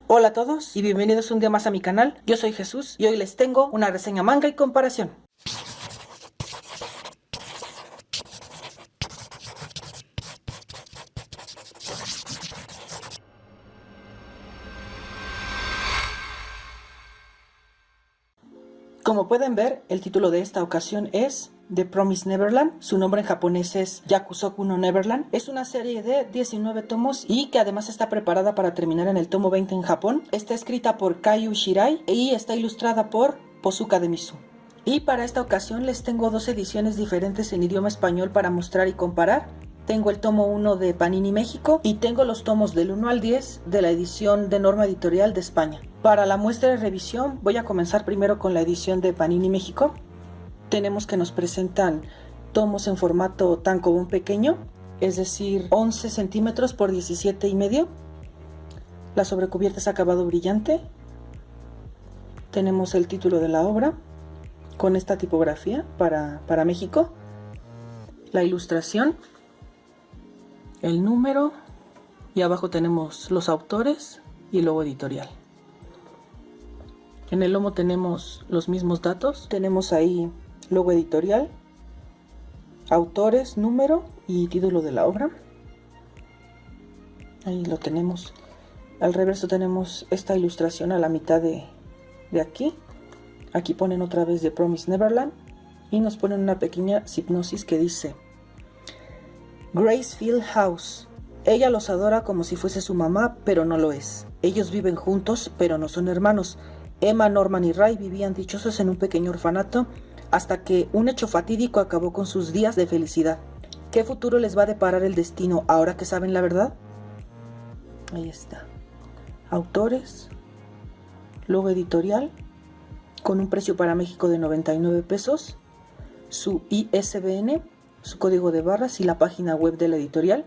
Hola a todos y bienvenidos un día más a mi canal. Yo soy Jesús y hoy les tengo una reseña manga y comparación. Como pueden ver, el título de esta ocasión es The Promised Neverland. Su nombre en japonés es Yakusoku no Neverland. Es una serie de 19 tomos y que además está preparada para terminar en el tomo 20 en Japón. Está escrita por Kaiju Shirai y está ilustrada por Posuka Demisu. Y para esta ocasión les tengo dos ediciones diferentes en idioma español para mostrar y comparar. Tengo el tomo 1 de Panini México y tengo los tomos del 1 al 10 de la edición de Norma Editorial de España. Para la muestra de revisión voy a comenzar primero con la edición de Panini México. Tenemos que nos presentan tomos en formato tankobon pequeño, es decir, 11 centímetros por 17 y medio. La sobrecubierta es acabado brillante. Tenemos el título de la obra con esta tipografía para México. La ilustración, el número y abajo tenemos los autores y el logo editorial. En el lomo tenemos los mismos datos, tenemos ahí logo editorial, autores, número y título de la obra. Ahí lo tenemos. Al reverso tenemos esta ilustración a la mitad de aquí. Aquí ponen otra vez The Promised Neverland y nos ponen una pequeña hipnosis que dice: Gracefield House. Ella los adora como si fuese su mamá, pero no lo es. Ellos viven juntos, pero no son hermanos. Emma, Norman y Ray vivían dichosos en un pequeño orfanato hasta que un hecho fatídico acabó con sus días de felicidad. ¿Qué futuro les va a deparar el destino ahora que saben la verdad? Ahí está. Autores, logo editorial, con un precio para México de 99 pesos, su ISBN, su código de barras y la página web de la editorial.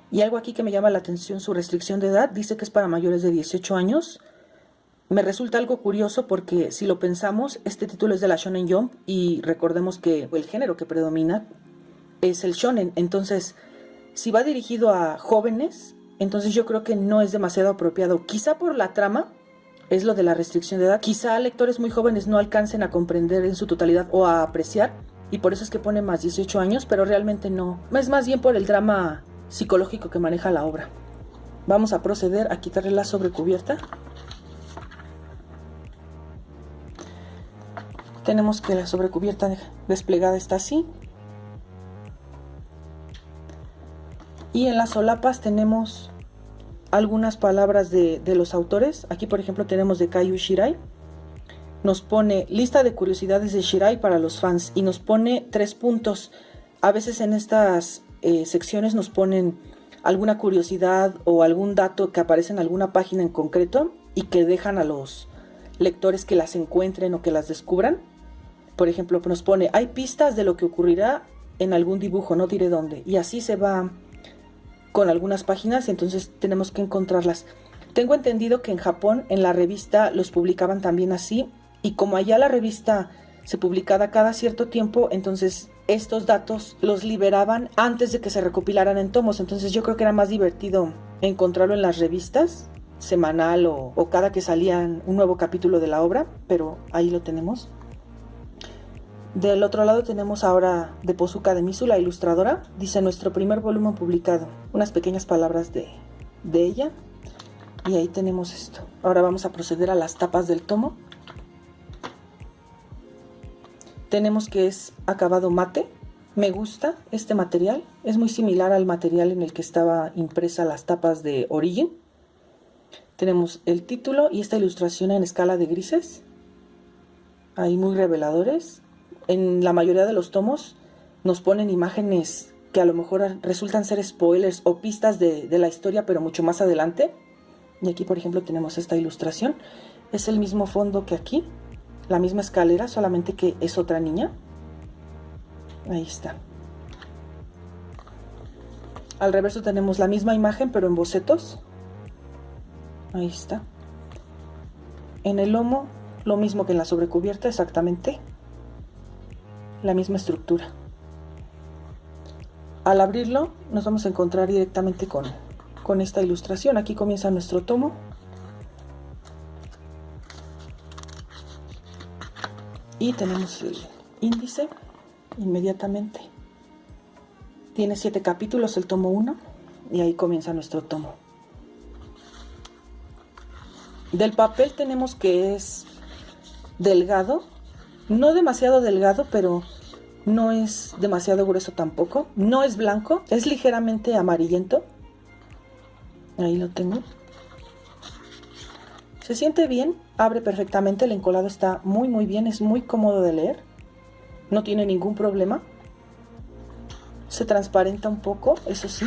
Y algo aquí que me llama la atención, su restricción de edad, dice que es para mayores de 18 años. Me resulta algo curioso porque si lo pensamos, este título es de la Shonen Jump y recordemos que el género que predomina es el shonen. Entonces, si va dirigido a jóvenes, entonces yo creo que no es demasiado apropiado. Quizá por la trama es lo de la restricción de edad. Quizá lectores muy jóvenes no alcancen a comprender en su totalidad o a apreciar y por eso es que pone más 18 años, pero realmente no. Es más bien por el drama psicológico que maneja la obra. Vamos a proceder a quitarle la sobrecubierta. Tenemos que la sobrecubierta desplegada está así. Y en las solapas tenemos algunas palabras de los autores. Aquí por ejemplo tenemos de Kaiju Shirai. Nos pone lista de curiosidades de Shirai para los fans y nos pone 3 puntos. A veces en estas secciones nos ponen alguna curiosidad o algún dato que aparece en alguna página en concreto y que dejan a los lectores que las encuentren o que las descubran. Por ejemplo, nos pone, hay pistas de lo que ocurrirá en algún dibujo, no diré dónde. Y así se va con algunas páginas, entonces tenemos que encontrarlas. Tengo entendido que en Japón, en la revista, los publicaban también así. Y como allá la revista se publicaba cada cierto tiempo, entonces estos datos los liberaban antes de que se recopilaran en tomos. Entonces yo creo que era más divertido encontrarlo en las revistas, semanal o cada que salía un nuevo capítulo de la obra, pero ahí lo tenemos. Del otro lado tenemos ahora de Posuka Demisu, la ilustradora. Dice nuestro primer volumen publicado. Unas pequeñas palabras de ella. Y ahí tenemos esto. Ahora vamos a proceder a las tapas del tomo. Tenemos que es acabado mate. Me gusta este material. Es muy similar al material en el que estaba impresa las tapas de Origin. Tenemos el título y esta ilustración en escala de grises. Ahí muy reveladores. En la mayoría de los tomos nos ponen imágenes que a lo mejor resultan ser spoilers o pistas de la historia, pero mucho más adelante. Y aquí, por ejemplo, tenemos esta ilustración. Es el mismo fondo que aquí, la misma escalera, solamente que es otra niña. Ahí está. Al reverso tenemos la misma imagen, pero en bocetos. Ahí está. En el lomo, lo mismo que en la sobrecubierta, exactamente. La misma estructura. Al abrirlo nos vamos a encontrar directamente con esta ilustración. Aquí comienza nuestro tomo. Y tenemos el índice inmediatamente. Tiene 7 capítulos el tomo 1 y ahí comienza nuestro tomo. Del papel tenemos que es delgado, no demasiado delgado, pero no es demasiado grueso tampoco. No es blanco, es ligeramente amarillento. Ahí lo tengo. Se siente bien, abre perfectamente, el encolado está muy bien, es muy cómodo de leer. No tiene ningún problema. Se transparenta un poco, eso sí.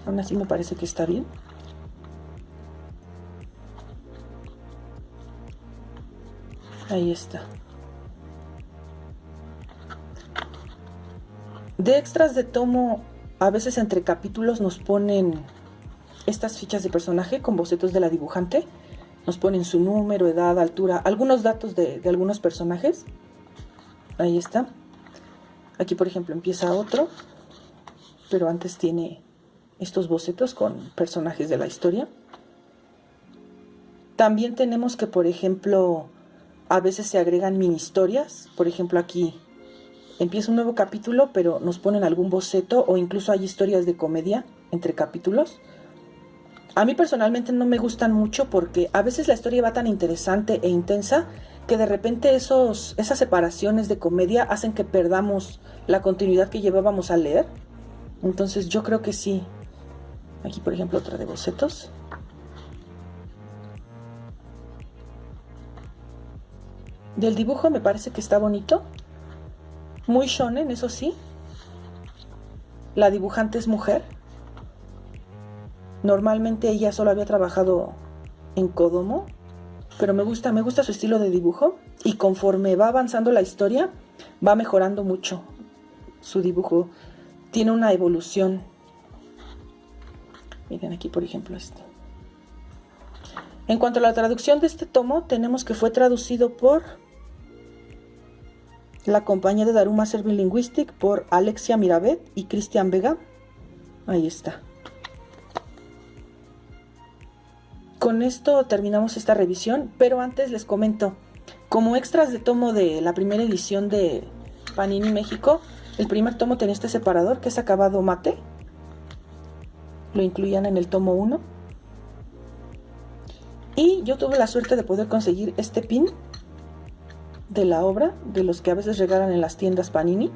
Aún así me parece que está bien. Ahí está. De extras de tomo, a veces entre capítulos nos ponen estas fichas de personaje con bocetos de la dibujante. Nos ponen su número, edad, altura, algunos datos de algunos personajes. Ahí está. Aquí, por ejemplo, empieza otro, pero antes tiene estos bocetos con personajes de la historia. También tenemos que, por ejemplo, a veces se agregan mini historias. Por ejemplo, aquí empieza un nuevo capítulo, pero nos ponen algún boceto o incluso hay historias de comedia entre capítulos. A mí personalmente no me gustan mucho porque a veces la historia va tan interesante e intensa que de repente esas separaciones de comedia hacen que perdamos la continuidad que llevábamos a leer. Entonces yo creo que sí. Aquí, por ejemplo, otra de bocetos. Del dibujo me parece que está bonito. Muy shonen, eso sí. La dibujante es mujer. Normalmente ella solo había trabajado en Kodomo, pero me gusta su estilo de dibujo y conforme va avanzando la historia va mejorando mucho su dibujo. Tiene una evolución. Miren aquí, por ejemplo, este. En cuanto a la traducción de este tomo, tenemos que fue traducido por la compañía de Daruma Serving Linguistic, por Alexia Mirabet y Cristian Vega. Ahí está. Con esto terminamos esta revisión, pero antes les comento, como extras de tomo de la primera edición de Panini México, el primer tomo tenía este separador que es acabado mate. Lo incluían en el tomo 1. Y yo tuve la suerte de poder conseguir este pin de la obra, de los que a veces regalan en las tiendas Panini.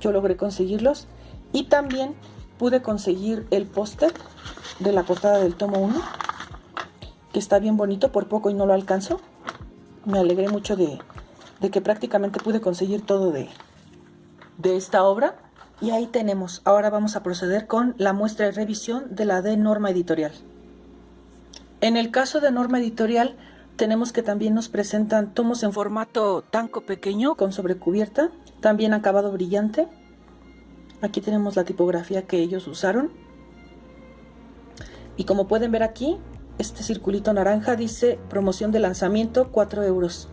Yo logré conseguirlos. Y también pude conseguir el póster de la portada del tomo 1, que está bien bonito, por poco y no lo alcanzo. Me alegré mucho de que prácticamente pude conseguir todo de esta obra. Y ahí tenemos. Ahora vamos a proceder con la muestra de revisión de la de Norma Editorial. En el caso de Norma Editorial, tenemos que también nos presentan tomos en formato tanco pequeño con sobrecubierta, también acabado brillante. Aquí tenemos la tipografía que ellos usaron. Y como pueden ver aquí, este circulito naranja dice promoción de lanzamiento, 4 euros.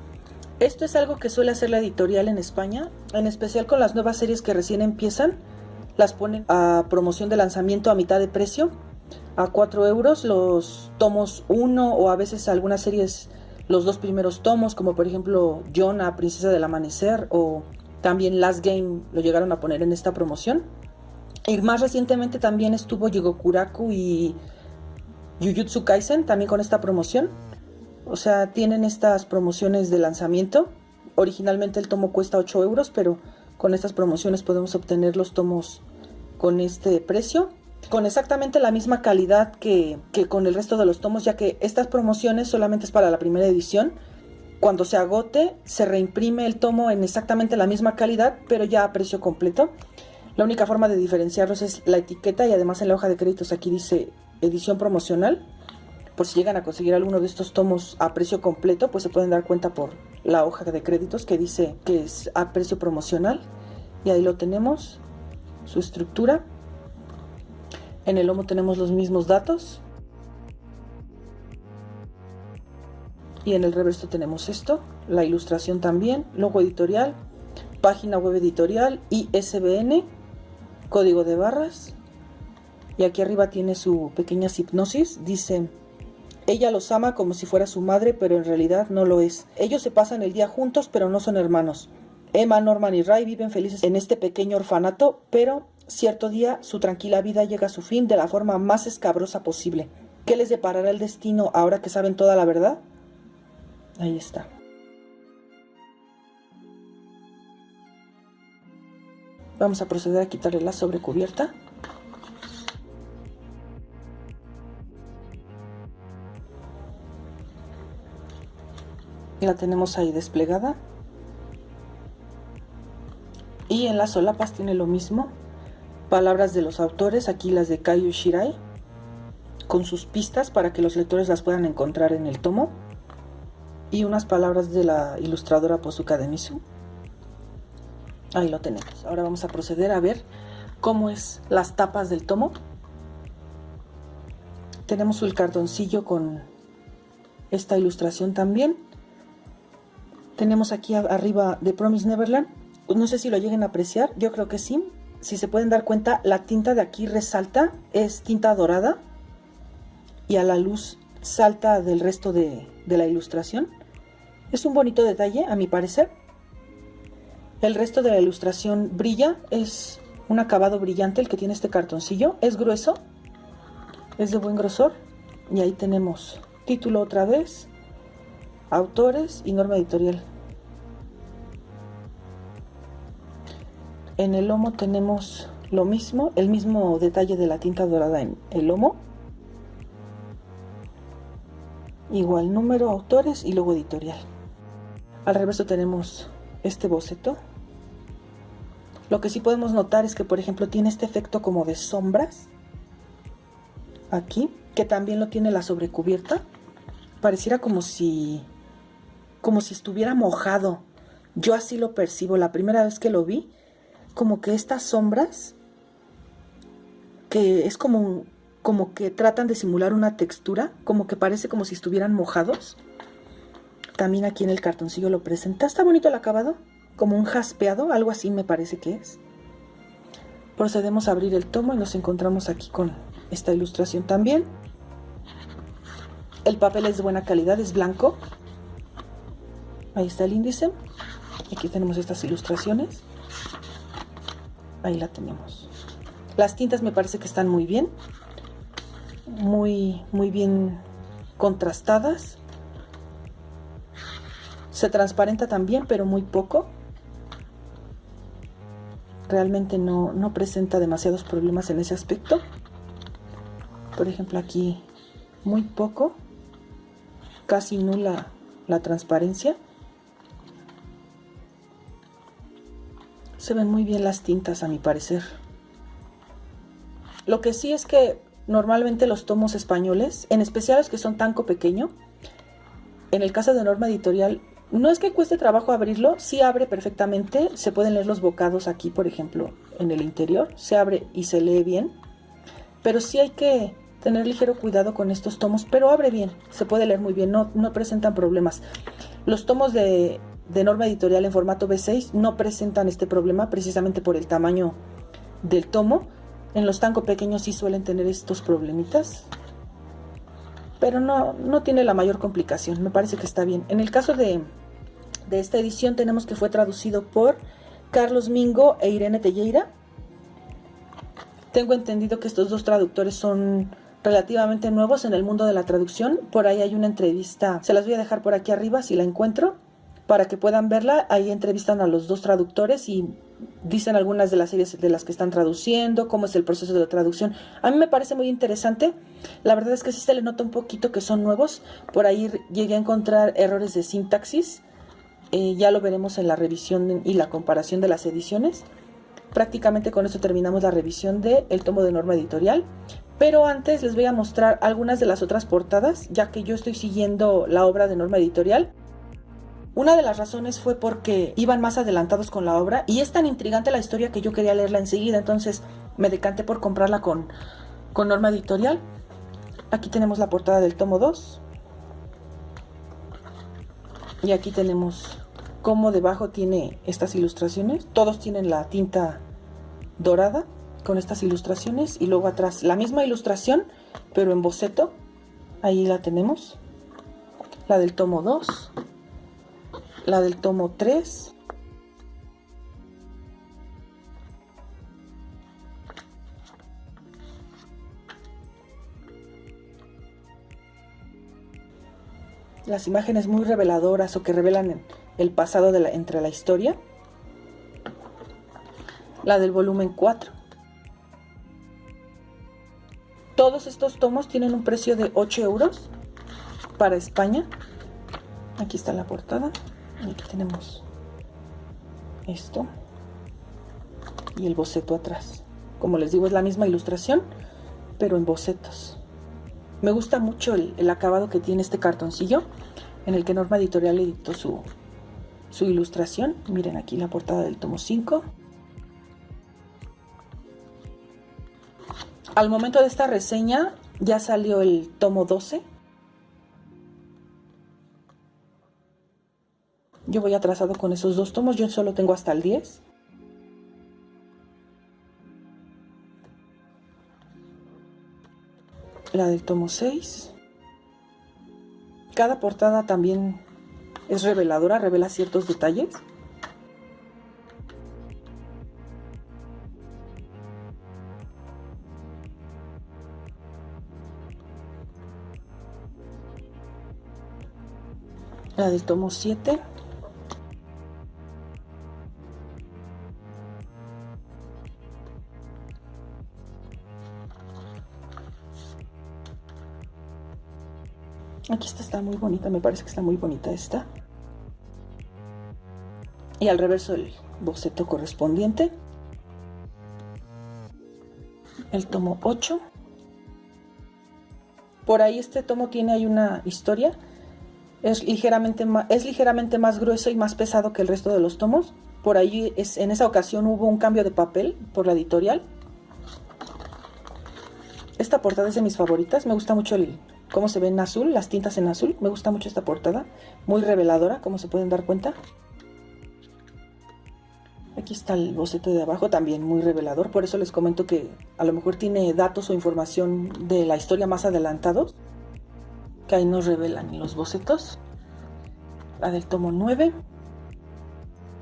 Esto es algo que suele hacer la editorial en España, en especial con las nuevas series que recién empiezan. Las ponen a promoción de lanzamiento a mitad de precio, a 4 euros, los tomos 1 o a veces algunas series los 2 primeros tomos, como por ejemplo Yona, Princesa del Amanecer, o también Last Game lo llegaron a poner en esta promoción. Y más recientemente también estuvo Jigokuraku y Jujutsu Kaisen también con esta promoción. O sea, tienen estas promociones de lanzamiento. Originalmente el tomo cuesta 8 euros, pero con estas promociones podemos obtener los tomos con este precio, con exactamente la misma calidad que con el resto de los tomos, ya que estas promociones solamente es para la primera edición. Cuando se agote, se reimprime el tomo en exactamente la misma calidad, pero ya a precio completo. La única forma de diferenciarlos es la etiqueta, y además en la hoja de créditos aquí dice edición promocional. Por si llegan a conseguir alguno de estos tomos a precio completo, pues se pueden dar cuenta por la hoja de créditos que dice que es a precio promocional. Y ahí lo tenemos, su estructura. En el lomo tenemos los mismos datos. Y en el reverso tenemos esto, la ilustración también, logo editorial, página web editorial, ISBN, código de barras. Y aquí arriba tiene su pequeña hipnosis, dice Ella los ama como si fuera su madre, pero en realidad no lo es. Ellos se pasan el día juntos, pero no son hermanos. Emma, Norman y Ray viven felices en este pequeño orfanato, pero cierto día su tranquila vida llega a su fin de la forma más escabrosa posible. ¿Qué les deparará el destino ahora que saben toda la verdad? Ahí está. Vamos a proceder a quitarle la sobrecubierta. La tenemos ahí desplegada. Y en las solapas tiene lo mismo. Palabras de los autores, aquí las de Kaiju Shirai, con sus pistas para que los lectores las puedan encontrar en el tomo. Y unas palabras de la ilustradora Posuka de Misu. Ahí lo tenemos. Ahora vamos a proceder a ver cómo es las tapas del tomo. Tenemos el cartoncillo con esta ilustración también. Tenemos aquí arriba The Promised Neverland. No sé si lo lleguen a apreciar, yo creo que sí. Si se pueden dar cuenta, la tinta de aquí resalta, es tinta dorada y a la luz salta del resto de la ilustración. Es un bonito detalle, a mi parecer. El resto de la ilustración brilla, es un acabado brillante el que tiene este cartoncillo. Es grueso, es de buen grosor. Y ahí tenemos título otra vez, autores y norma editorial. En el lomo tenemos lo mismo, el mismo detalle de la tinta dorada en el lomo. Igual número, autores y logo editorial. Al reverso tenemos este boceto. Lo que sí podemos notar es que, por ejemplo, tiene este efecto como de sombras aquí, que también lo tiene la sobrecubierta. Pareciera como si estuviera mojado. Yo así lo percibo la primera vez que lo vi, como que estas sombras, que es como que tratan de simular una textura, como que parece como si estuvieran mojados. También aquí en el cartoncillo lo presenta. Está bonito el acabado, como un jaspeado, algo así me parece que es. Procedemos a abrir el tomo y nos encontramos aquí con esta ilustración también. El papel es de buena calidad, es blanco. Ahí está el índice. Aquí tenemos estas ilustraciones. Ahí la tenemos. Las tintas me parece que están muy bien. Muy bien contrastadas. Se transparenta también, pero muy poco. Realmente no presenta demasiados problemas en ese aspecto. Por ejemplo, aquí muy poco, casi nula la transparencia. Se ven muy bien las tintas, a mi parecer. Lo que sí es que normalmente los tomos españoles, en especial los que son tanco pequeño, en el caso de norma editorial, no es que cueste trabajo abrirlo, sí abre perfectamente. Se pueden leer los bocados aquí, por ejemplo, en el interior. Se abre y se lee bien. Pero sí hay que tener ligero cuidado con estos tomos, pero abre bien, se puede leer muy bien, no presentan problemas. Los tomos de norma editorial en formato B6 no presentan este problema precisamente por el tamaño del tomo. En los tanco pequeños sí suelen tener estos problemitas, pero no tiene la mayor complicación, me parece que está bien. En el caso de esta edición tenemos que fue traducido por Carlos Mingo e Irene Telleira. Tengo entendido que estos dos traductores son relativamente nuevos en el mundo de la traducción. Por ahí hay una entrevista, se las voy a dejar por aquí arriba si la encuentro, para que puedan verla. Ahí entrevistan a los dos traductores y dicen algunas de las series de las que están traduciendo, cómo es el proceso de la traducción. A mí me parece muy interesante. La verdad es que sí se le nota un poquito que son nuevos. Por ahí llegué a encontrar errores de sintaxis. Ya lo veremos en la revisión y la comparación de las ediciones. Prácticamente con esto terminamos la revisión del tomo de norma editorial. Pero antes les voy a mostrar algunas de las otras portadas, ya que yo estoy siguiendo la obra de norma editorial. Una de las razones fue porque iban más adelantados con la obra y es tan intrigante la historia que yo quería leerla enseguida, entonces me decanté por comprarla con norma editorial. Aquí tenemos la portada del tomo 2 y aquí tenemos cómo debajo tiene estas ilustraciones. Todos tienen la tinta dorada con estas ilustraciones y luego atrás la misma ilustración pero en boceto. Ahí la tenemos. La del tomo 2. La del tomo 3. Las imágenes muy reveladoras o que revelan el pasado entre la historia. La del volumen 4. Todos estos tomos tienen un precio de 8 euros para España. Aquí está la portada. Y aquí tenemos esto. Y el boceto atrás. Como les digo, es la misma ilustración, pero en bocetos. Me gusta mucho el acabado que tiene este cartoncillo, en el que Norma Editorial editó su ilustración. Miren aquí la portada del tomo 5. Al momento de esta reseña ya salió el tomo 12. Yo voy atrasado con esos dos tomos, yo solo tengo hasta el 10. La del tomo 6. Cada portada también es reveladora, revela ciertos detalles. La del tomo 7. Aquí está muy bonita, me parece que está muy bonita esta. Y al reverso el boceto correspondiente. El tomo 8. Por ahí este tomo tiene ahí una historia. Es ligeramente más grueso y más pesado que el resto de los tomos. Por ahí en esa ocasión hubo un cambio de papel por la editorial. Esta portada es de mis favoritas. Me gusta mucho cómo se ve en azul, las tintas en azul. Me gusta mucho esta portada. Muy reveladora, como se pueden dar cuenta. Aquí está el boceto de abajo, también muy revelador. Por eso les comento que a lo mejor tiene datos o información de la historia más adelantados, que ahí nos revelan en los bocetos. La del tomo 9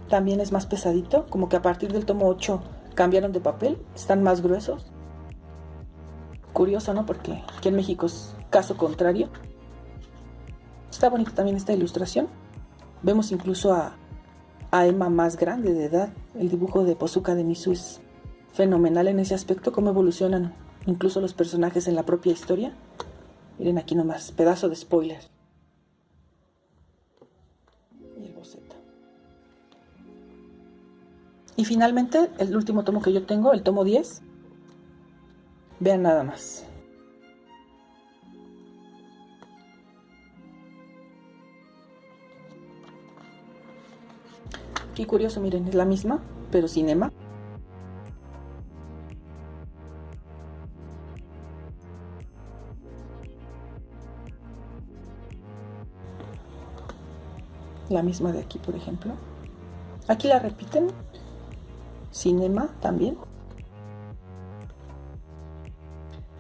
también es más pesadito, como que a partir del tomo 8 cambiaron de papel, están más gruesos. Curioso, ¿no? Porque aquí en México es caso contrario. Está bonita también esta ilustración. Vemos incluso a Emma más grande de edad. El dibujo de Pozuka de Mizu es fenomenal en ese aspecto, cómo evolucionan incluso los personajes en la propia historia. Miren aquí nomás, pedazo de spoiler. Y el boceto. Y finalmente, el último tomo que yo tengo, el tomo 10. Vean nada más. Qué curioso, miren, es la misma, pero sin Emma. La misma de aquí, por ejemplo. Aquí la repiten. Sin Emma también.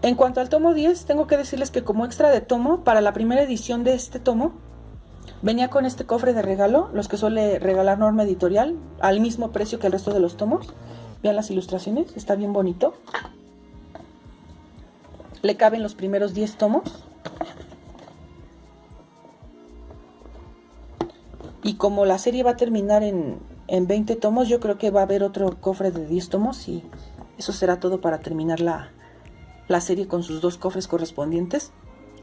En cuanto al tomo 10, tengo que decirles que como extra de tomo, para la primera edición de este tomo, venía con este cofre de regalo, los que suele regalar Norma Editorial, al mismo precio que el resto de los tomos. Vean las ilustraciones, está bien bonito. Le caben los primeros 10 tomos. Y como la serie va a terminar en 20 tomos, yo creo que va a haber otro cofre de 10 tomos y eso será todo para terminar la serie con sus dos cofres correspondientes.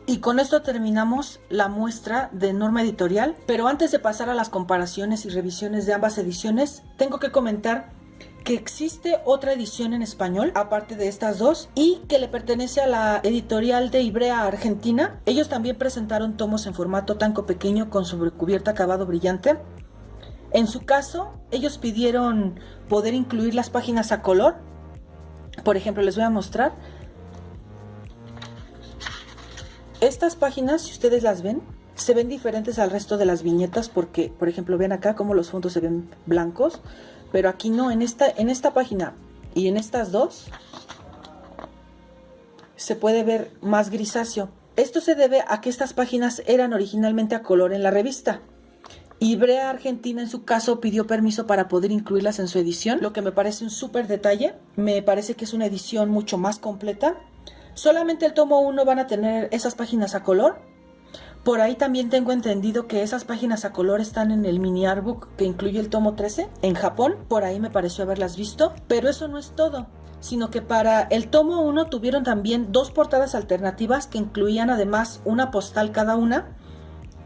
Y con esto terminamos la muestra de Norma Editorial, pero antes de pasar a las comparaciones y revisiones de ambas ediciones, tengo que comentar que existe otra edición en español, aparte de estas dos, y que le pertenece a la editorial de Ivrea Argentina. Ellos también presentaron tomos en formato tanco pequeño con sobrecubierta acabado brillante. En su caso, ellos pidieron poder incluir las páginas a color. Por ejemplo, les voy a mostrar. Estas páginas, si ustedes las ven, se ven diferentes al resto de las viñetas porque, por ejemplo, ven acá cómo los fondos se ven blancos, pero aquí no, en esta página y en estas dos se puede ver más grisáceo. Esto se debe a que estas páginas eran originalmente a color en la revista. Y Brea Argentina en su caso pidió permiso para poder incluirlas en su edición, lo que me parece un súper detalle. Me parece que es una edición mucho más completa. Solamente el tomo 1 van a tener esas páginas a color. Por ahí también tengo entendido que esas páginas a color están en el mini artbook que incluye el tomo 13 en Japón. Por ahí me pareció haberlas visto. Pero eso no es todo, sino que para el tomo 1 tuvieron también 2 portadas alternativas que incluían además una postal cada una.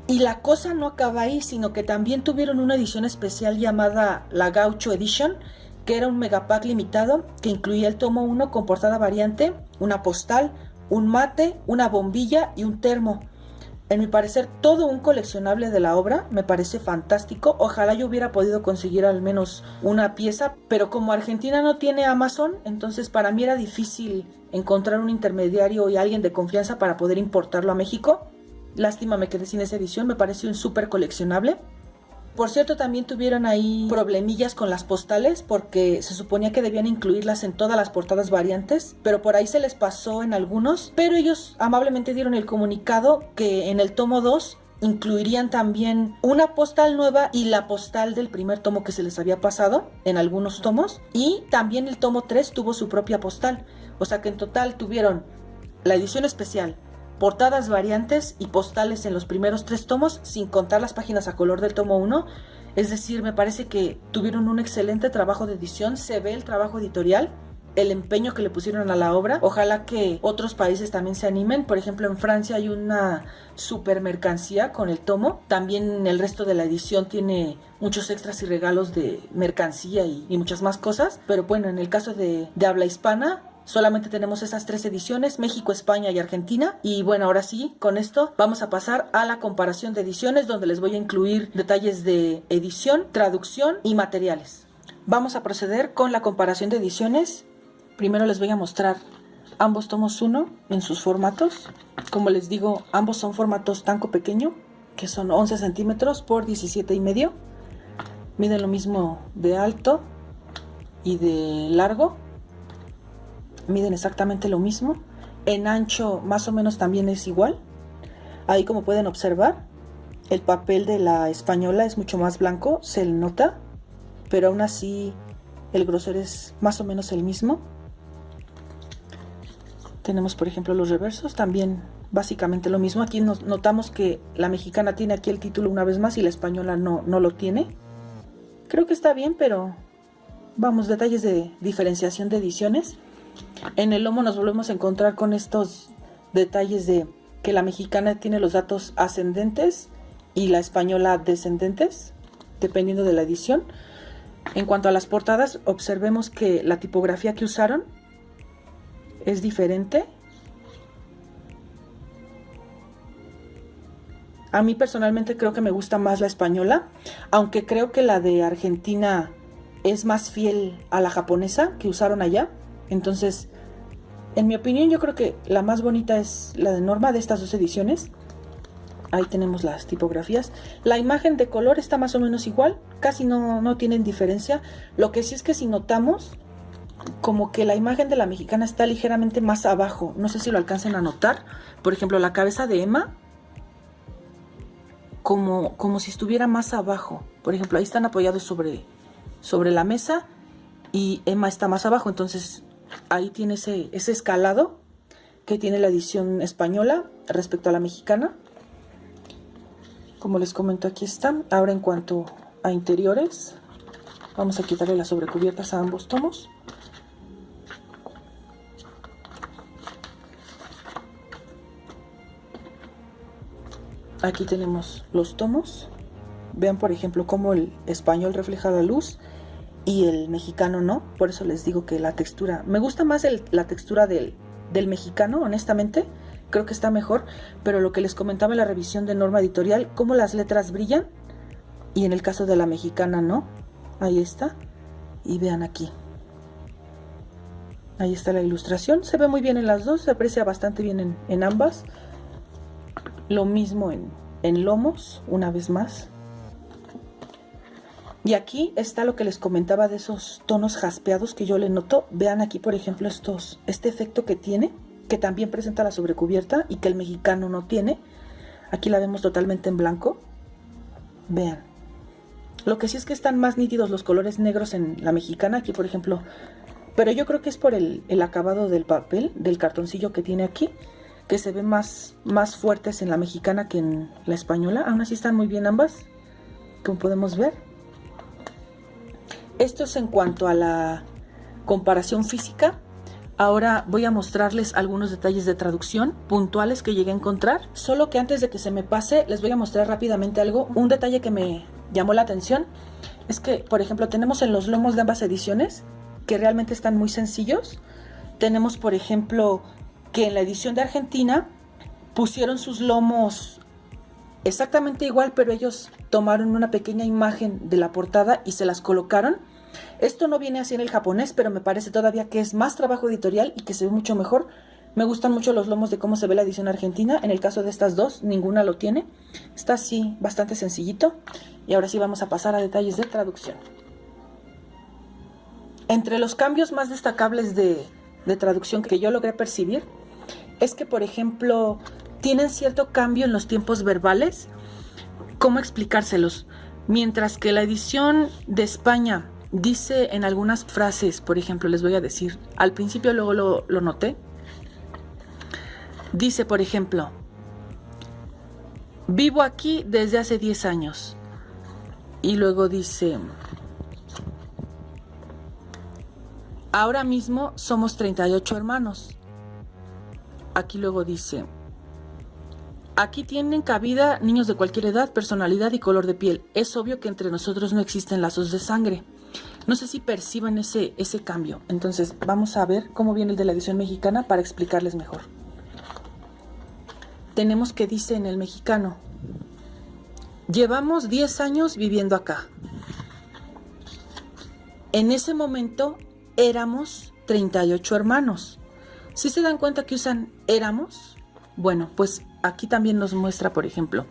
Y la cosa no acaba ahí, sino que también tuvieron una edición especial llamada la Gaucho Edition, que era un megapack limitado que incluía el tomo 1 con portada variante, una postal, un mate, una bombilla y un termo. En mi parecer, todo un coleccionable de la obra. Me parece fantástico. Ojalá yo hubiera podido conseguir al menos una pieza, pero como Argentina no tiene Amazon, entonces para mí era difícil encontrar un intermediario y alguien de confianza para poder importarlo a México. Lástima, me quedé sin esa edición, me pareció un súper coleccionable. Por cierto, también tuvieron ahí problemillas con las postales porque se suponía que debían incluirlas en todas las portadas variantes, pero por ahí se les pasó en algunos, pero ellos amablemente dieron el comunicado que en el tomo 2 incluirían también una postal nueva y la postal del primer tomo que se les había pasado en algunos tomos, y también el tomo 3 tuvo su propia postal, o sea que en total tuvieron la edición especial, portadas variantes y postales en los primeros 3 tomos, sin contar las páginas a color del tomo 1. Es decir, me parece que tuvieron un excelente trabajo de edición, se ve el trabajo editorial, el empeño que le pusieron a la obra. Ojalá que otros países también se animen. Por ejemplo, en Francia hay una super mercancía con el tomo. También el resto de la edición tiene muchos extras y regalos de mercancía y muchas más cosas. Pero bueno, en el caso de habla hispana, solamente tenemos esas 3 ediciones, México, España y Argentina. Y bueno, ahora sí, con esto vamos a pasar a la comparación de ediciones, donde les voy a incluir detalles de edición, traducción y materiales. Vamos a proceder con la comparación de ediciones. Primero les voy a mostrar ambos tomos 1 en sus formatos. Como les digo, ambos son formatos tanco pequeño, que son 11 centímetros por 17 y medio. Miden lo mismo de alto y de largo. Miden exactamente lo mismo. En ancho más o menos también es igual. Ahí, como pueden observar, el papel de la española es mucho más blanco, se le nota, pero aún así el grosor es más o menos el mismo. Tenemos, por ejemplo, los reversos, también básicamente lo mismo. Aquí notamos que la mexicana tiene aquí el título una vez más y la española no lo tiene. Creo que está bien, pero vamos, detalles de diferenciación de ediciones. En el lomo nos volvemos a encontrar con estos detalles de que la mexicana tiene los datos ascendentes y la española descendentes, dependiendo de la edición. En cuanto a las portadas, observemos que la tipografía que usaron es diferente. A mí personalmente creo que me gusta más la española, aunque creo que la de Argentina es más fiel a la japonesa que usaron allá. Entonces, en mi opinión, yo creo que la más bonita es la de Norma de estas 2 ediciones. Ahí tenemos las tipografías. La imagen de color está más o menos igual, casi no tienen diferencia. Lo que sí es que si notamos, como que la imagen de la mexicana está ligeramente más abajo. No sé si lo alcancen a notar. Por ejemplo, la cabeza de Emma, como si estuviera más abajo. Por ejemplo, ahí están apoyados sobre la mesa y Emma está más abajo. Entonces ahí tiene ese escalado que tiene la edición española respecto a la mexicana. Como les comento, aquí están. Ahora, en cuanto a interiores, vamos a quitarle las sobrecubiertas a ambos tomos. Aquí tenemos los tomos. Vean, por ejemplo, cómo el español refleja la luz y el mexicano no. Por eso les digo que la textura, me gusta más la textura del mexicano, honestamente. Creo que está mejor, pero lo que les comentaba en la revisión de Norma Editorial, cómo las letras brillan, y en el caso de la mexicana no. Ahí está. Y vean aquí. Ahí está la ilustración. Se ve muy bien en las dos, se aprecia bastante bien en ambas. Lo mismo en lomos, una vez más. Y aquí está lo que les comentaba de esos tonos jaspeados que yo le noto. Vean aquí, por ejemplo, este efecto que tiene, que también presenta la sobrecubierta y que el mexicano no tiene. Aquí la vemos totalmente en blanco. Vean. Lo que sí es que están más nítidos los colores negros en la mexicana. Aquí, por ejemplo, pero yo creo que es por el acabado del papel, del cartoncillo que tiene aquí, que se ven más fuertes en la mexicana que en la española. Aún así están muy bien ambas, como podemos ver. Esto es en cuanto a la comparación física. Ahora voy a mostrarles algunos detalles de traducción puntuales que llegué a encontrar. Solo que antes de que se me pase, les voy a mostrar rápidamente algo. Un detalle que me llamó la atención es que, por ejemplo, tenemos en los lomos de ambas ediciones, que realmente están muy sencillos. Tenemos, por ejemplo, que en la edición de Argentina pusieron sus lomos exactamente igual, pero ellos tomaron una pequeña imagen de la portada y se las colocaron. Esto no viene así en el japonés, pero me parece todavía que es más trabajo editorial y que se ve mucho mejor. Me gustan mucho los lomos de cómo se ve la edición argentina. En el caso de estas dos, ninguna lo tiene. Está así, bastante sencillito. Y ahora sí vamos a pasar a detalles de traducción. Entre los cambios más destacables de traducción que yo logré percibir es que, por ejemplo, tienen cierto cambio en los tiempos verbales. ¿Cómo explicárselos? Mientras que la edición de España dice en algunas frases, por ejemplo, les voy a decir, al principio luego lo noté. Dice, por ejemplo, vivo aquí desde hace 10 años. Y luego dice, ahora mismo somos 38 hermanos. Aquí luego dice, aquí tienen cabida niños de cualquier edad, personalidad y color de piel. Es obvio que entre nosotros no existen lazos de sangre. No sé si perciban ese cambio. Entonces vamos a ver cómo viene el de la edición mexicana para explicarles mejor. Tenemos que dice en el mexicano, llevamos 10 años viviendo acá. En ese momento éramos 38 hermanos. ¿Sí se dan cuenta que usan éramos? Bueno, pues aquí también nos muestra, por ejemplo,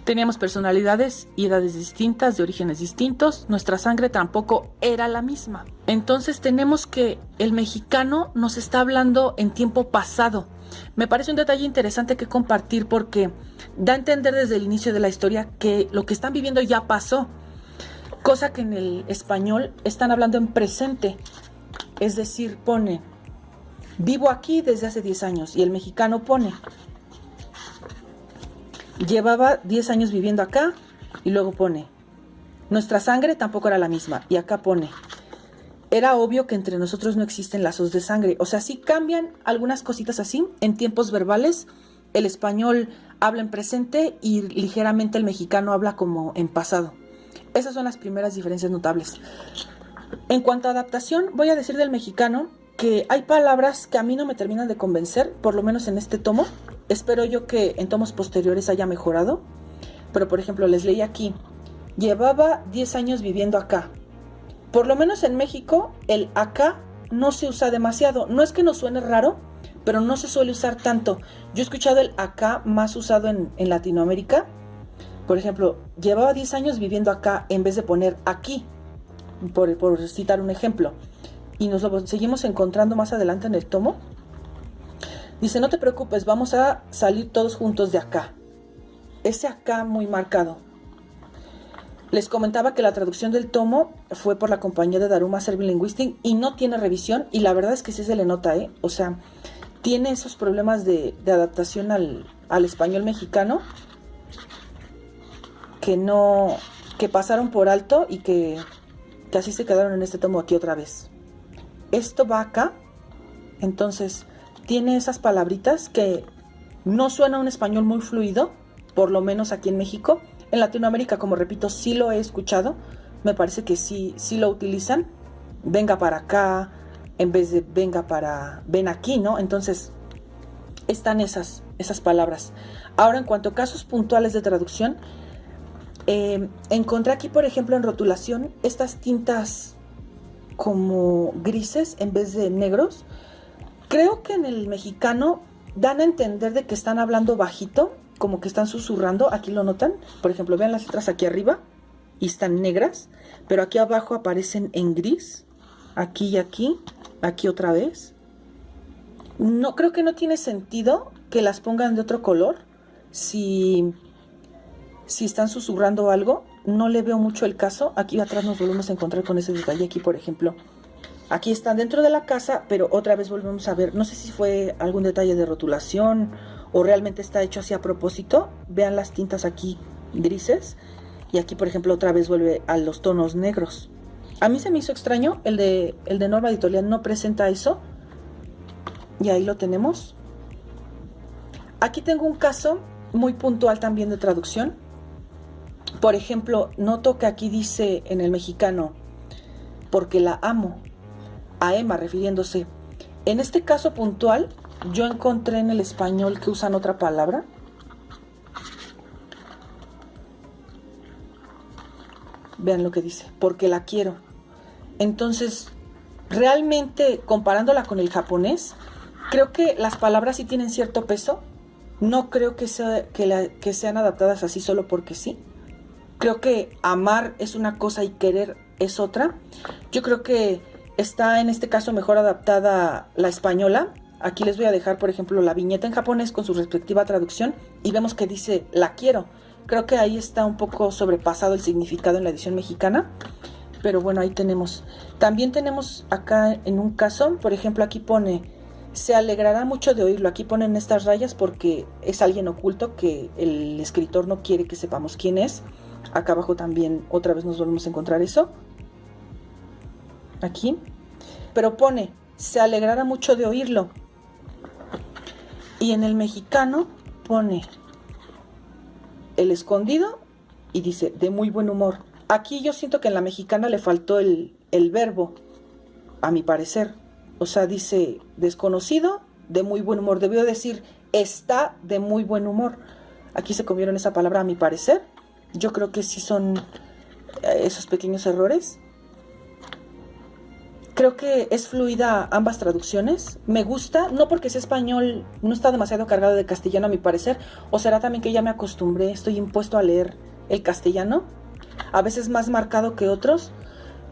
teníamos personalidades y edades distintas, de orígenes distintos. Nuestra sangre tampoco era la misma. Entonces tenemos que el mexicano nos está hablando en tiempo pasado. Me parece un detalle interesante que compartir porque da a entender desde el inicio de la historia que lo que están viviendo ya pasó. Cosa que en el español están hablando en presente. Es decir, pone, vivo aquí desde hace 10 años. Y el mexicano pone, llevaba 10 años viviendo acá. Y luego pone, nuestra sangre tampoco era la misma. Y acá pone, era obvio que entre nosotros no existen lazos de sangre. O sea, sí cambian algunas cositas así. En tiempos verbales, el español habla en presente y ligeramente el mexicano habla como en pasado. Esas son las primeras diferencias notables. En cuanto a adaptación, voy a decir del mexicano que hay palabras que a mí no me terminan de convencer, por lo menos en este tomo. Espero yo que en tomos posteriores haya mejorado. Pero, por ejemplo, les leí aquí, llevaba 10 años viviendo acá. Por lo menos en México, el acá no se usa demasiado. No es que nos suene raro, pero no se suele usar tanto. Yo he escuchado el acá más usado en Latinoamérica. Por ejemplo, llevaba 10 años viviendo acá en vez de poner aquí, por citar un ejemplo. Y nos lo seguimos encontrando más adelante en el tomo. Dice, no te preocupes, vamos a salir todos juntos de acá. Ese acá muy marcado. Les comentaba que la traducción del tomo fue por la compañía de Daruma Serving Linguistic y no tiene revisión, y la verdad es que sí se le nota, O sea, tiene esos problemas de adaptación al español mexicano que pasaron por alto y que así se quedaron en este tomo aquí otra vez. Esto va acá, entonces tiene esas palabritas que no suena un español muy fluido, por lo menos aquí en México. En Latinoamérica, como repito, sí lo he escuchado. Me parece que sí lo utilizan. Venga para acá, en vez de venga para ven aquí, ¿no? Entonces, están esas palabras. Ahora, en cuanto a casos puntuales de traducción, encontré aquí, por ejemplo, en rotulación, estas tintas como grises en vez de negros. Creo que en el mexicano dan a entender de que están hablando bajito, como que están susurrando. Aquí lo notan, por ejemplo, vean las letras aquí arriba y están negras, pero aquí abajo aparecen en gris, aquí y aquí otra vez. No, creo que no tiene sentido que las pongan de otro color. Si están susurrando algo, no le veo mucho el caso. Aquí atrás nos volvemos a encontrar con ese detalle. Aquí, por ejemplo, aquí están dentro de la casa, pero otra vez volvemos a ver, no sé si fue algún detalle de rotulación o realmente está hecho así a propósito. Vean las tintas aquí grises, y aquí, por ejemplo, otra vez vuelve a los tonos negros. A mí se me hizo extraño, el de Norma Editorial no presenta eso, y ahí lo tenemos. Aquí tengo un caso muy puntual también de traducción. Por ejemplo, noto que aquí dice en el mexicano, porque la amo, a Emma refiriéndose. En este caso puntual, yo encontré en el español que usan otra palabra. Vean lo que dice, porque la quiero. Entonces, realmente, comparándola con el japonés, creo que las palabras sí tienen cierto peso. No creo que sean adaptadas así solo porque sí. Creo que amar es una cosa y querer es otra. Yo creo que está en este caso mejor adaptada la española. Aquí les voy a dejar, por ejemplo, la viñeta en japonés con su respectiva traducción y vemos que dice la quiero. Creo que ahí está un poco sobrepasado el significado en la edición mexicana. Pero bueno, ahí tenemos. También tenemos acá en un caso, por ejemplo, aquí pone, se alegrará mucho de oírlo. Aquí ponen estas rayas porque es alguien oculto que el escritor no quiere que sepamos quién es. Acá abajo también otra vez nos volvemos a encontrar eso. Aquí. Pero pone, se alegrará mucho de oírlo. Y en el mexicano pone el escondido y dice, de muy buen humor. Aquí yo siento que en la mexicana le faltó el verbo, a mi parecer. O sea, dice desconocido, de muy buen humor. Debió decir, está de muy buen humor. Aquí se comieron esa palabra, a mi parecer. Yo creo que sí son esos pequeños errores. Creo que es fluida ambas traducciones. Me gusta, no porque sea español, no está demasiado cargado de castellano a mi parecer. O será también que ya me acostumbré, estoy impuesto a leer el castellano. A veces más marcado que otros.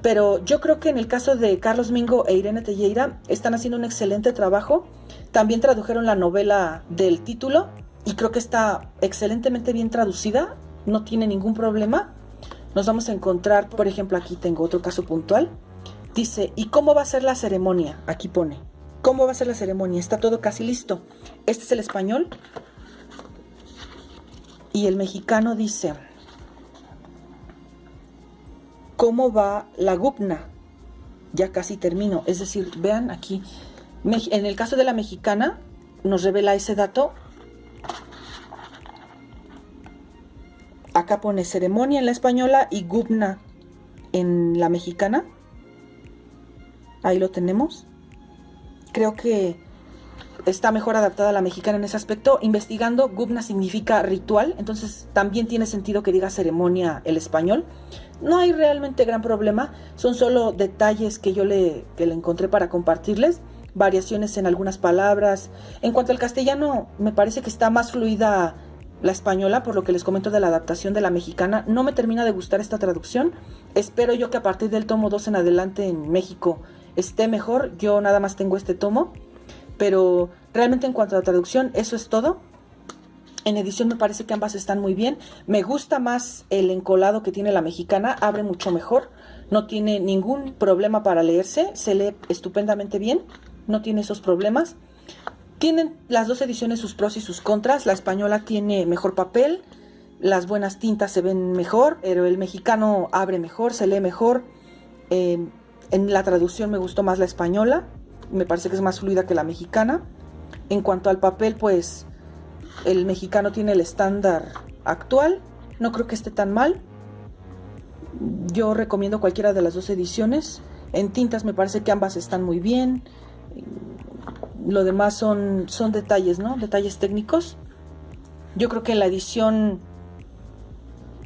Pero yo creo que en el caso de Carlos Mingo e Irene Telleira están haciendo un excelente trabajo. También tradujeron la novela del título y creo que está excelentemente bien traducida. No tiene ningún problema. Nos vamos a encontrar, por ejemplo, aquí tengo otro caso puntual. Dice, ¿y cómo va a ser la ceremonia? Aquí pone, ¿cómo va a ser la ceremonia? Está todo casi listo. Este es el español. Y el mexicano dice, ¿cómo va la gupna? Ya casi termino. Es decir, vean aquí, en el caso de la mexicana, nos revela ese dato. Acá pone ceremonia en la española y gupna en la mexicana. Ahí lo tenemos. Creo que está mejor adaptada a la mexicana en ese aspecto. Investigando, gupna significa ritual, entonces también tiene sentido que diga ceremonia el español. No hay realmente gran problema, son solo detalles que yo le encontré para compartirles. Variaciones en algunas palabras. En cuanto al castellano, me parece que está más fluida la española, por lo que les comento de la adaptación de la mexicana. No me termina de gustar esta traducción. Espero yo que a partir del tomo 2 en adelante en México esté mejor. Yo nada más tengo este tomo, pero realmente en cuanto a la traducción, eso es todo. En edición me parece que ambas están muy bien. Me gusta más el encolado que tiene la mexicana, abre mucho mejor. No tiene ningún problema para leerse, se lee estupendamente bien, no tiene esos problemas. Tienen las dos ediciones sus pros y sus contras. La española tiene mejor papel, las buenas tintas se ven mejor, pero el mexicano abre mejor, se lee mejor. En la traducción me gustó más la española, me parece que es más fluida que la mexicana. En cuanto al papel, pues el mexicano tiene el estándar actual, no creo que esté tan mal. Yo recomiendo cualquiera de las dos ediciones. En tintas me parece que ambas están muy bien. Lo demás son detalles, ¿no? Detalles técnicos. Yo creo que en la edición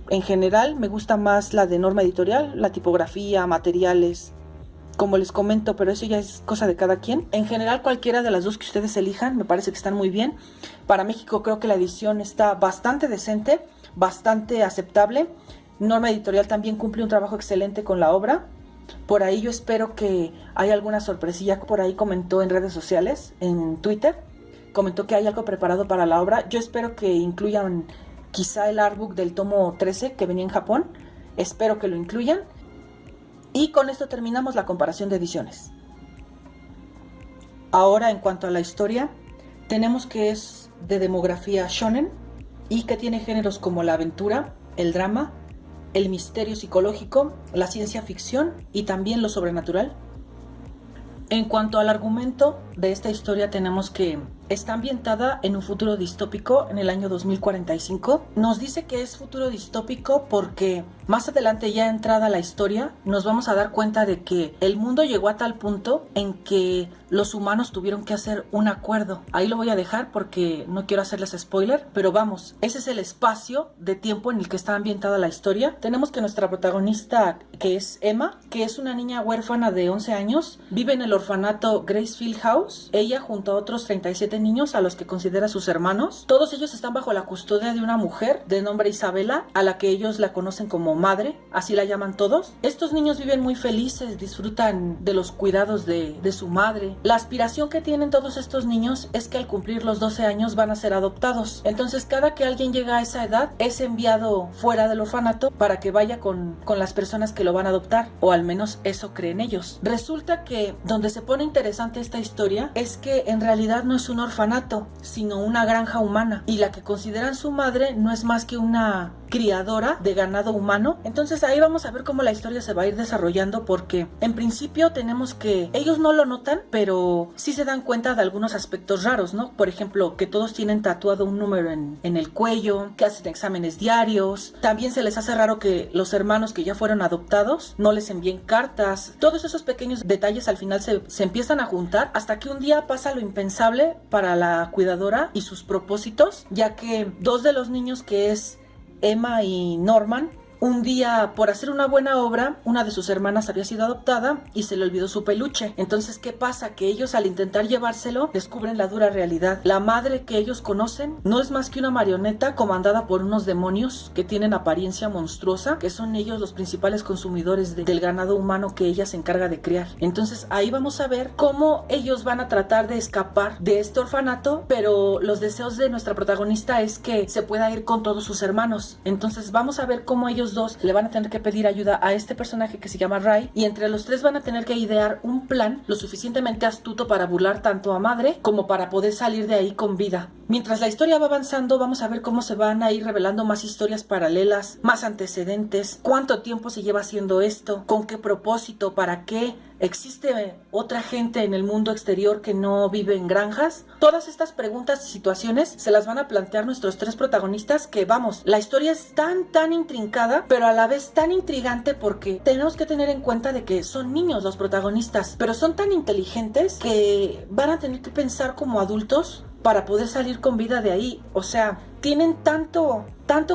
en general me gusta más la de Norma Editorial, la tipografía, materiales, como les comento, pero eso ya es cosa de cada quien. En general, cualquiera de las dos que ustedes elijan, me parece que están muy bien. Para México creo que la edición está bastante decente, bastante aceptable. Norma Editorial también cumple un trabajo excelente con la obra. Por ahí yo espero que haya alguna sorpresilla. Por ahí comentó en redes sociales, en Twitter, comentó que hay algo preparado para la obra. Yo espero que incluyan quizá el artbook del tomo 13 que venía en Japón. Espero que lo incluyan. Y con esto terminamos la comparación de ediciones. Ahora, en cuanto a la historia, tenemos que es de demografía shonen y que tiene géneros como la aventura, el drama, el misterio psicológico, la ciencia ficción y también lo sobrenatural. En cuanto al argumento de esta historia, tenemos que está ambientada en un futuro distópico en el año 2045. Nos dice que es futuro distópico porque más adelante, ya entrada la historia, nos vamos a dar cuenta de que el mundo llegó a tal punto en que los humanos tuvieron que hacer un acuerdo. Ahí lo voy a dejar porque no quiero hacerles spoiler, pero vamos, ese es el espacio de tiempo en el que está ambientada la historia. Tenemos que nuestra protagonista, que es Emma, que es una niña huérfana de 11 años, vive en el orfanato Gracefield House, ella junto a otros 37 niños a los que considera sus hermanos. Todos ellos están bajo la custodia de una mujer de nombre Isabela, a la que ellos la conocen como madre, así la llaman todos. Estos niños viven muy felices, disfrutan de los cuidados de su madre. La aspiración que tienen todos estos niños es que al cumplir los 12 años van a ser adoptados. Entonces, cada que alguien llega a esa edad, es enviado fuera del orfanato para que vaya con las personas que lo van a adoptar, o al menos eso creen ellos. Resulta que donde se pone interesante esta historia es que en realidad no es un orfanato, sino una granja humana, y la que consideran su madre no es más que una criadora de ganado humano. Entonces ahí vamos a ver cómo la historia se va a ir desarrollando, porque en principio tenemos que ellos no lo notan, pero sí se dan cuenta de algunos aspectos raros, ¿no? Por ejemplo, que todos tienen tatuado un número en el cuello, que hacen exámenes diarios. También se les hace raro que los hermanos que ya fueron adoptados no les envíen cartas. Todos esos pequeños detalles al final se empiezan a juntar hasta que un día pasa lo impensable para la cuidadora y sus propósitos, ya que dos de los niños, que es Emma y Norman, un día, por hacer una buena obra, una de sus hermanas había sido adoptada y se le olvidó su peluche. Entonces, ¿qué pasa? Que ellos, al intentar llevárselo, descubren la dura realidad. La madre que ellos conocen no es más que una marioneta comandada por unos demonios que tienen apariencia monstruosa, que son ellos los principales consumidores del ganado humano que ella se encarga de criar. Entonces, ahí vamos a ver cómo ellos van a tratar de escapar de este orfanato, pero los deseos de nuestra protagonista es que se pueda ir con todos sus hermanos. Entonces, vamos a ver cómo ellos dos le van a tener que pedir ayuda a este personaje que se llama Rai, y entre los tres van a tener que idear un plan lo suficientemente astuto para burlar tanto a madre como para poder salir de ahí con vida. Mientras la historia va avanzando, vamos a ver cómo se van a ir revelando más historias paralelas, más antecedentes, cuánto tiempo se lleva haciendo esto, con qué propósito, para qué. ¿Existe otra gente en el mundo exterior que no vive en granjas? Todas estas preguntas y situaciones se las van a plantear nuestros tres protagonistas, que vamos, la historia es tan intrincada, pero a la vez tan intrigante, porque tenemos que tener en cuenta de que son niños los protagonistas, pero son tan inteligentes que van a tener que pensar como adultos para poder salir con vida de ahí. O sea, tienen tanto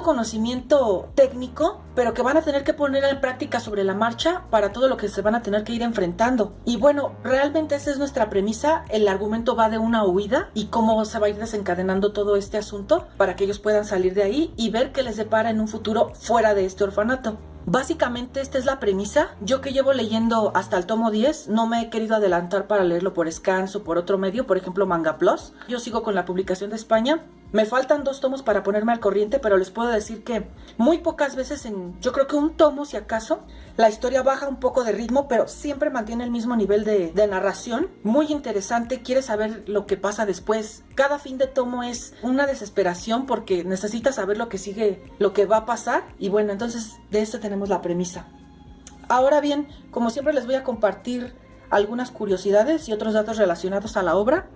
conocimiento técnico, pero que van a tener que poner en práctica sobre la marcha para todo lo que se van a tener que ir enfrentando. Y bueno, realmente esa es nuestra premisa. El argumento va de una huida y cómo se va a ir desencadenando todo este asunto para que ellos puedan salir de ahí y ver qué les depara en un futuro fuera de este orfanato. Básicamente esta es la premisa. Yo, que llevo leyendo hasta el tomo 10, no me he querido adelantar para leerlo por Scans o por otro medio, por ejemplo Manga Plus. Yo sigo con la publicación de España. Me faltan 2 tomos para ponerme al corriente, pero les puedo decir que muy pocas veces, yo creo que un tomo si acaso, la historia baja un poco de ritmo, pero siempre mantiene el mismo nivel de narración. Muy interesante, quieres saber lo que pasa después. Cada fin de tomo es una desesperación porque necesitas saber lo que sigue, lo que va a pasar. Y bueno, entonces de esto tenemos la premisa. Ahora bien, como siempre les voy a compartir algunas curiosidades y otros datos relacionados a la obra.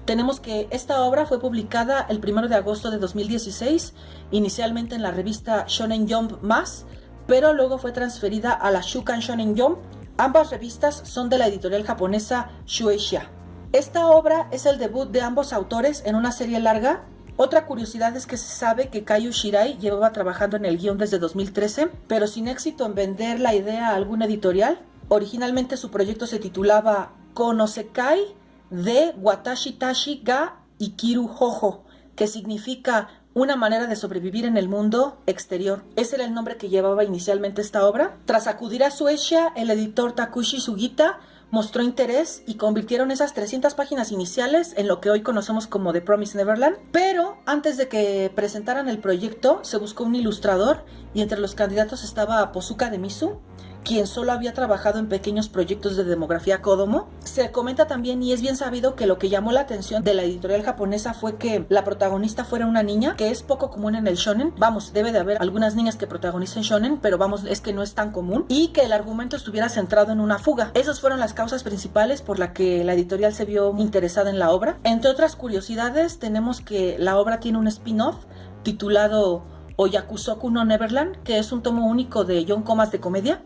Tenemos que esta obra fue publicada el 1 de agosto de 2016, inicialmente en la revista Shonen Jump Más, pero luego fue transferida a la Shukan Shonen Jump. Ambas revistas son de la editorial japonesa Shueisha. Esta obra es el debut de ambos autores en una serie larga. Otra curiosidad es que se sabe que Kaiju Shirai llevaba trabajando en el guión desde 2013, pero sin éxito en vender la idea a alguna editorial. Originalmente su proyecto se titulaba Konosekai de Watashi Tashi ga Ikiru Hojo, que significa una manera de sobrevivir en el mundo exterior. Ese era el nombre que llevaba inicialmente esta obra. Tras acudir a Suecia, el editor Takushi Sugita mostró interés y convirtieron esas 300 páginas iniciales en lo que hoy conocemos como The Promised Neverland. Pero antes de que presentaran el proyecto, se buscó un ilustrador y entre los candidatos estaba Posuka Demisu, quien solo había trabajado en pequeños proyectos de demografía Kodomo. Se comenta también, y es bien sabido, que lo que llamó la atención de la editorial japonesa fue que la protagonista fuera una niña, que es poco común en el shonen. Vamos, debe de haber algunas niñas que protagonicen shonen, pero vamos, es que no es tan común. Y que el argumento estuviera centrado en una fuga. Esas fueron las causas principales por las que la editorial se vio interesada en la obra. Entre otras curiosidades, tenemos que la obra tiene un spin-off titulado Oyakusoku no Neverland, que es un tomo único de John Comas de comedia.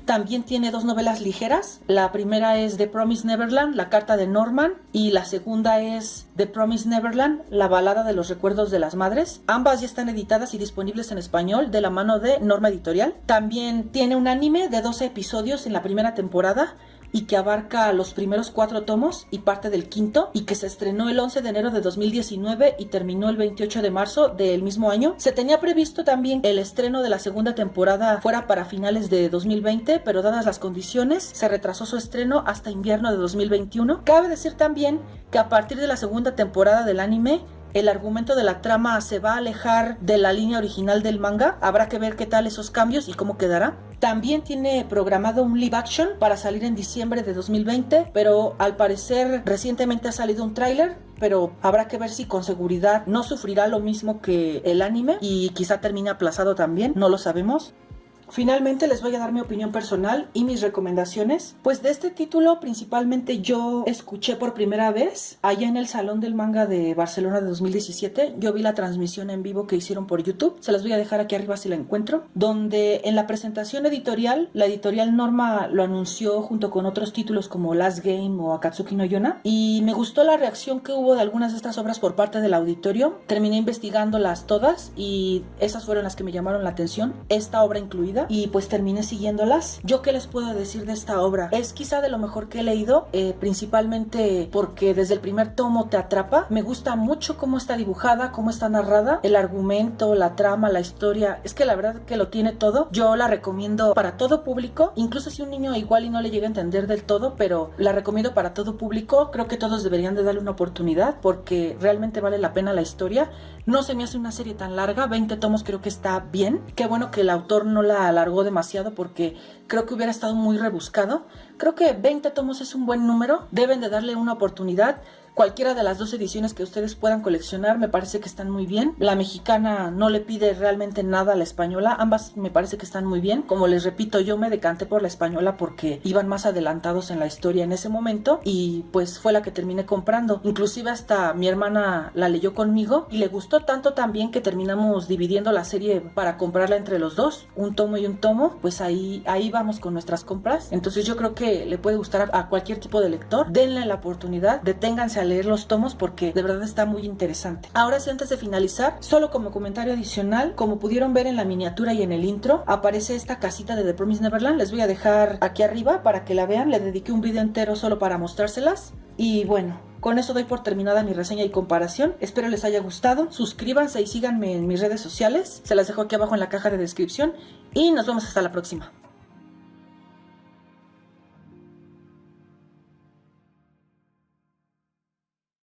También tiene 2 novelas ligeras. La primera es The Promised Neverland, la carta de Norman, y la segunda es The Promised Neverland, la balada de los recuerdos de las madres. Ambas ya están editadas y disponibles en español de la mano de Norma Editorial. También tiene un anime de 12 episodios en la primera temporada y que abarca los primeros 4 tomos y parte del quinto, y que se estrenó el 11 de enero de 2019 y terminó el 28 de marzo del mismo año. Se tenía previsto también el estreno de la segunda temporada fuera para finales de 2020, pero dadas las condiciones se retrasó su estreno hasta invierno de 2021. Cabe decir también que a partir de la segunda temporada del anime, el argumento de la trama se va a alejar de la línea original del manga. Habrá que ver qué tal esos cambios y cómo quedará. También tiene programado un live action para salir en diciembre de 2020, pero al parecer recientemente ha salido un tráiler, pero habrá que ver si con seguridad no sufrirá lo mismo que el anime y quizá termine aplazado también, no lo sabemos. Finalmente les voy a dar mi opinión personal y mis recomendaciones. Pues de este título principalmente yo escuché por primera vez allá en el Salón del Manga de Barcelona de 2017. Yo vi la transmisión en vivo que hicieron por YouTube. Se las voy a dejar aquí arriba si la encuentro. Donde en la presentación editorial, la editorial Norma lo anunció junto con otros títulos como Last Game o Akatsuki no Yona. Y me gustó la reacción que hubo de algunas de estas obras por parte del auditorio. Terminé investigándolas todas y esas fueron las que me llamaron la atención. Esta obra incluida. Y pues terminé siguiéndolas. ¿Yo qué les puedo decir de esta obra? Es quizá de lo mejor que he leído, principalmente porque desde el primer tomo te atrapa. Me gusta mucho cómo está dibujada, cómo está narrada, el argumento, la trama, la historia. Es que la verdad que lo tiene todo. Yo la recomiendo para todo público, incluso si un niño igual y no le llega a entender del todo, pero la recomiendo para todo público. Creo que todos deberían de darle una oportunidad porque realmente vale la pena la historia. No se me hace una serie tan larga, 20 tomos creo que está bien. Qué bueno que el autor no la alargó demasiado porque creo que hubiera estado muy rebuscado. Creo que 20 tomos es un buen número, deben de darle una oportunidad. Cualquiera de las 2 ediciones que ustedes puedan coleccionar me parece que están muy bien. La mexicana no le pide realmente nada a la española, ambas me parece que están muy bien. Como les repito, yo me decanté por la española porque iban más adelantados en la historia en ese momento y pues fue la que terminé comprando. Inclusive hasta mi hermana la leyó conmigo y le gustó tanto también que terminamos dividiendo la serie para comprarla entre los dos, un tomo y un tomo. Pues ahí vamos con nuestras compras. Entonces yo creo que le puede gustar a cualquier tipo de lector. Denle la oportunidad, deténganse a leer los tomos porque de verdad está muy interesante. Ahora sí, antes de finalizar, solo como comentario adicional, como pudieron ver en la miniatura y en el intro, aparece esta casita de The Promised Neverland. Les voy a dejar aquí arriba para que la vean. Le dediqué un video entero solo para mostrárselas. Y bueno, con eso doy por terminada mi reseña y comparación. Espero les haya gustado. Suscríbanse y síganme en mis redes sociales. Se las dejo aquí abajo en la caja de descripción. Y nos vemos hasta la próxima.